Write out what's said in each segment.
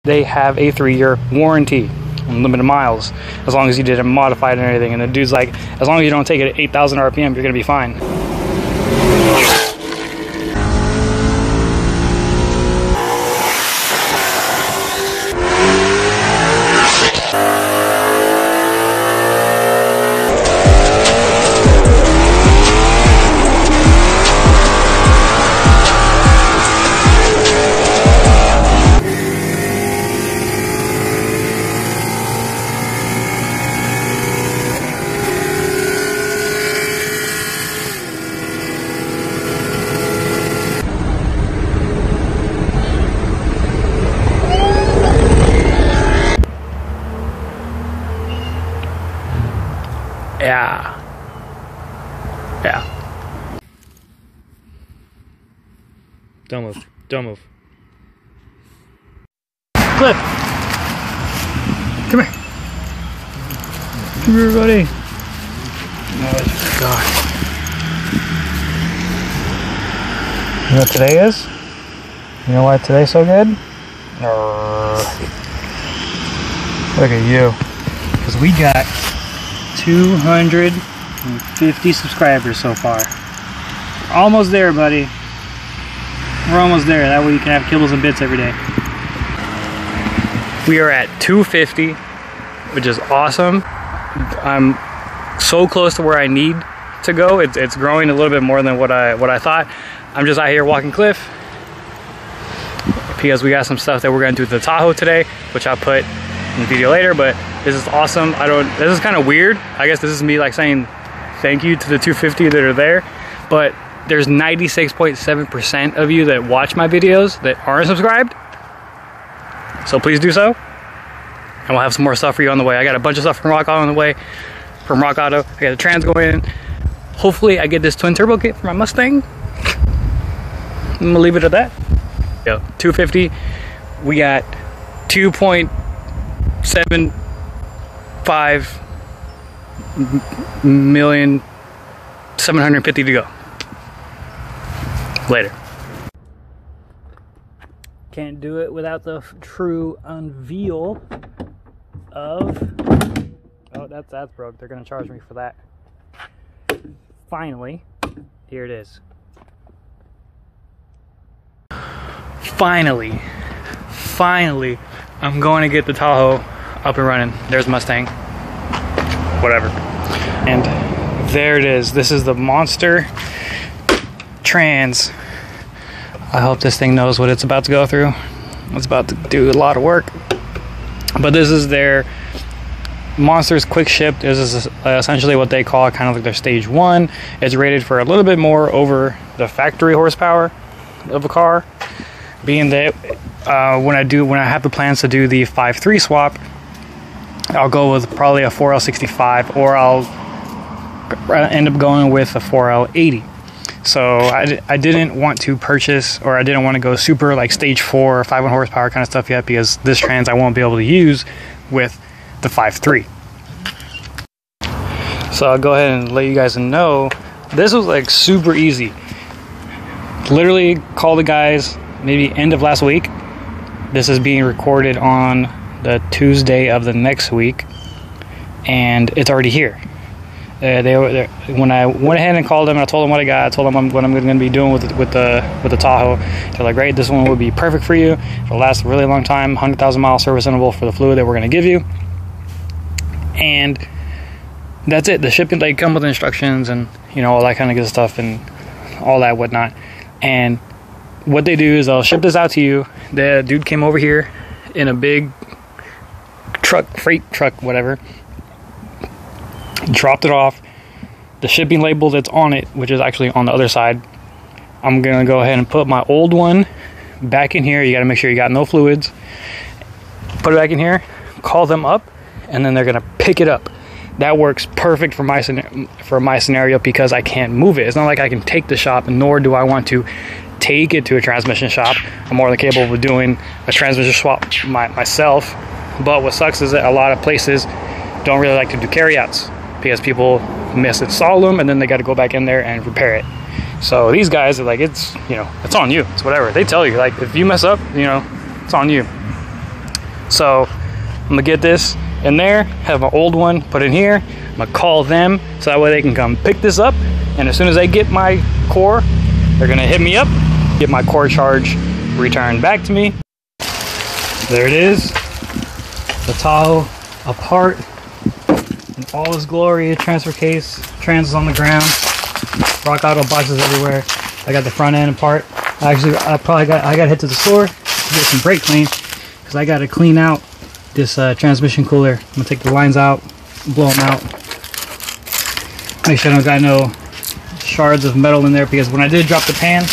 They have a 3-year warranty, unlimited miles, as long as you didn't modify it and everything. And the dude's like, as long as you don't take it at 8,000 RPM, you're gonna be fine. Yeah. Don't move. Don't move. Cliff! Come here. Come here, buddy. Oh, God. You know what today is? You know why today's so good? Look at you. Because we got 250 subscribers so far. We're almost there, buddy. We're almost there. That way you can have kibbles and bits every day. We are at 250, which is awesome. I'm so close to where I need to go. It's growing a little bit more than what I thought. I'm just out here walking Cliff because we got some stuff that we're gonna do to the Tahoe today, which I'll put in the video later. But this is awesome. This is kind of weird. I guess this is me like saying thank you to the 250 that are there, but there's 96.7% of you that watch my videos that aren't subscribed. So please do so. And we'll have some more stuff for you on the way. I got a bunch of stuff from Rock Auto on the way. From Rock Auto. I got the trans going in. Hopefully I get this twin turbo kit for my Mustang. I'm gonna leave it at that. Yo, 250. We got 2.75,750,000 to go. Later. Can't do it without the true unveil of... Oh, that's broke. They're gonna charge me for that. Finally, here it is. Finally, I'm going to get the Tahoe up and running. There's Mustang. Whatever. And there it is. This is the Monster Trans. I hope this thing knows what it's about to go through. It's about to do a lot of work. But this is their Monster's quick ship. This is essentially what they call kind of like their stage 1. It's rated for a little bit more over the factory horsepower of a car. Being that when I have the plans to do the 5.3 swap, I'll go with probably a 4L65, or I'll end up going with a 4L80. So I didn't want to purchase, or I didn't want to go super like stage 4 or 5.1 horsepower kind of stuff yet, because this trans I won't be able to use with the 5.3. So I'll go ahead and let you guys know, this was like super easy. Literally called the guys maybe end of last week. This is being recorded on the Tuesday of the next week, and it's already here. When I went ahead and called them, I told them what I got. I told them what I'm going to be doing with the Tahoe. They're like, great, this one would be perfect for you. It'll last a really long time. 100,000 mile service interval for the fluid that we're going to give you, and that's it. The shipping, they come with instructions and all that kind of good stuff and all that whatnot. And what they do is they'll ship this out to you. The dude came over here in a big truck, freight truck, whatever, dropped it off. The shipping label that's on it, which is actually on the other side, I'm gonna go ahead and put my old one back in here. You gotta make sure you got no fluids. Put it back in here, call them up, and then they're gonna pick it up. That works perfect for my scenario because I can't move it. It's not like I can take the shop, nor do I want to take it to a transmission shop. I'm more than capable of doing a transmission swap myself. But what sucks is that a lot of places don't really like to do carryouts because people misinstall them and then they got to go back in there and repair it. So these guys are like, it's it's on you. It's whatever. They tell you, like, if you mess up, it's on you. So I'm gonna get this in there, have my old one put in here. I'm gonna call them so that way they can come pick this up, and as soon as they get my core, they're gonna hit me up, get my core charge returned back to me. There it is, the Tahoe apart in all its glory. A transfer case, trans is on the ground, Rock Auto boxes everywhere. I got the front end apart. Actually, I got to head to the store to get some brake clean, because I got to clean out this transmission cooler. I'm gonna take the lines out, blow them out, make sure I don't got no shards of metal in there, because when I did drop the pan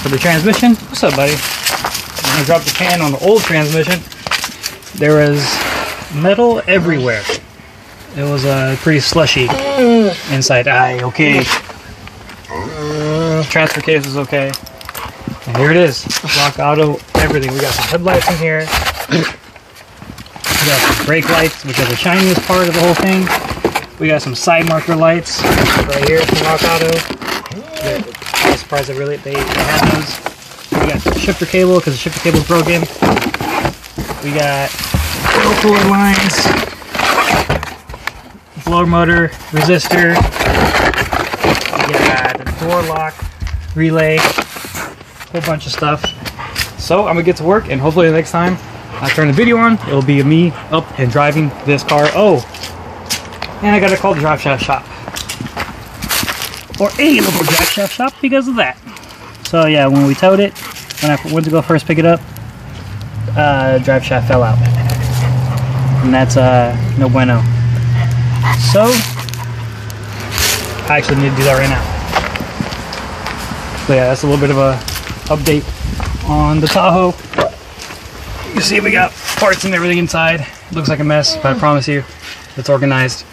for the transmission, what's up, buddy? When I dropped the pan on the old transmission, there was metal everywhere. It was pretty slushy inside. Okay. Transfer case is okay. And here it is. Rock Auto, everything. We got some headlights in here. We got some brake lights, which are the shiniest part of the whole thing. We got some side marker lights right here from Rock Auto. I was surprised that really they had those. We got the shifter cable, because the shifter cable is broken. We got oil cooler lines, blower motor, resistor. We got a door lock, relay, whole bunch of stuff. So I'm gonna get to work, and hopefully the next time I turn the video on, it'll be me up and driving this car. Oh, and I gotta call the drive shaft shop, or a local drive shaft shop, because of that. So yeah, when we towed it, when I went to go first pick it up, drive shaft fell out, and that's no bueno. So I actually need to do that right now. So yeah, that's a little bit of a update on the Tahoe. You see we got parts and everything inside. It looks like a mess, but I promise you it's organized,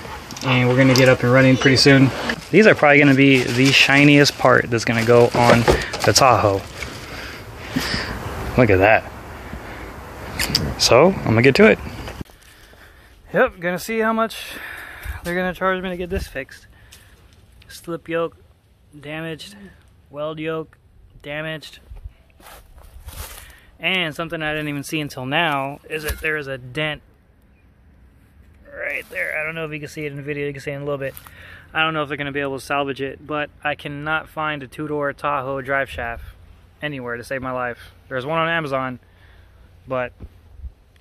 and we're gonna get up and running pretty soon. These are probably gonna be the shiniest part that's gonna go on the Tahoe. Look at that. So I'm gonna get to it. Yep, gonna see how much they're gonna charge me to get this fixed. Slip yoke damaged, weld yoke damaged, and something I didn't even see until now is that there is a dent right there. I don't know if you can see it in the video. You can see it in a little bit. I don't know if they're going to be able to salvage it, but I cannot find a two-door Tahoe drive shaft anywhere to save my life. There's one on Amazon, but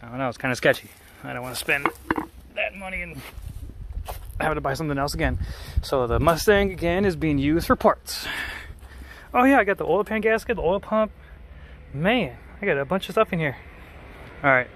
I don't know, it's kind of sketchy. I don't want to spend that money and have to buy something else again. So the Mustang again is being used for parts. Oh yeah, I got the oil pan gasket, the oil pump. Man, I got a bunch of stuff in here. All right,